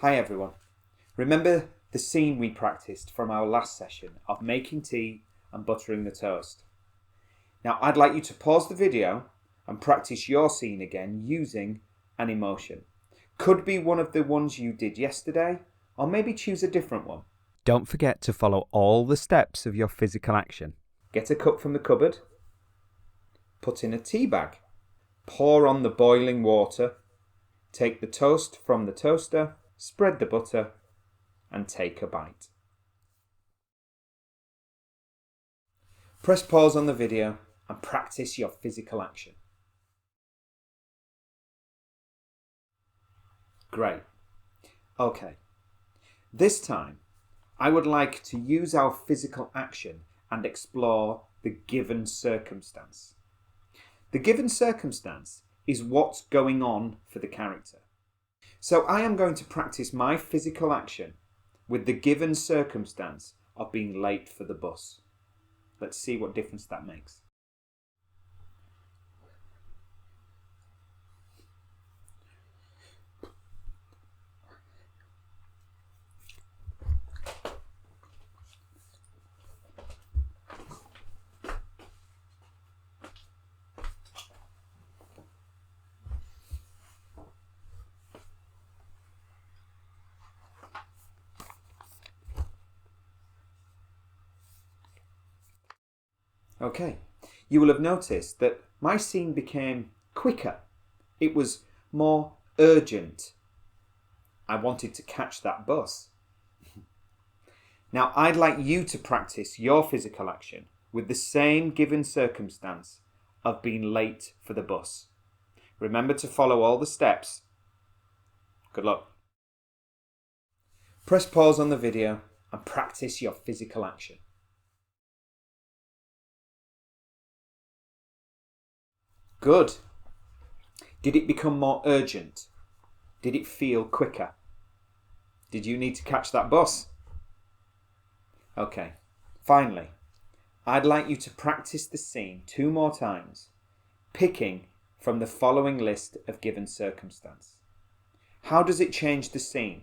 Hi everyone. Remember the scene we practiced from our last session of making tea and buttering the toast? Now I'd like you to pause the video and practice your scene again using an emotion. Could be one of the ones you did yesterday, or maybe choose a different one. Don't forget to follow all the steps of your physical action. Get a cup from the cupboard, put in a tea bag, pour on the boiling water, take the toast from the toaster, spread the butter, and take a bite. Press pause on the video and practice your physical action. Great. Okay. This time, I would like to use our physical action and explore the given circumstance. The given circumstance is what's going on for the character. So I am going to practice my physical action with the given circumstance of being late for the bus. Let's see what difference that makes. Okay, you will have noticed that my scene became quicker. It was more urgent. I wanted to catch that bus. Now I'd like you to practice your physical action with the same given circumstance of being late for the bus. Remember to follow all the steps. Good luck. Press pause on the video and practice your physical action. Good. Did it become more urgent? Did it feel quicker? Did you need to catch that bus? Okay. Finally, I'd like you to practice the scene 2 more times, picking from the following list of given circumstance. How does it change the scene?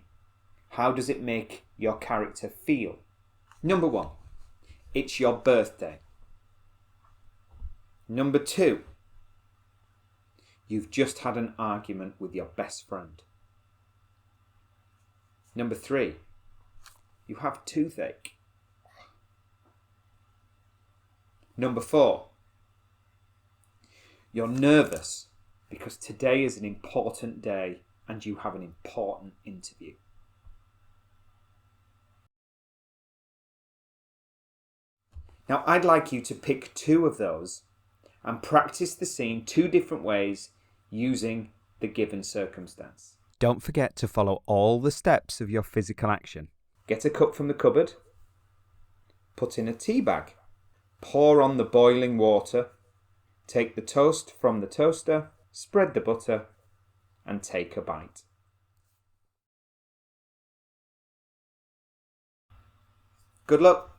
How does it make your character feel? Number 1, it's your birthday. Number 2, you've just had an argument with your best friend. Number 3, you have toothache. Number 4, you're nervous because today is an important day and you have an important interview. Now I'd like you to pick 2 of those and practice the scene 2 different ways using the given circumstance. Don't forget to follow all the steps of your physical action. Get a cup from the cupboard, put in a tea bag, pour on the boiling water, take the toast from the toaster, spread the butter, and take a bite. Good luck.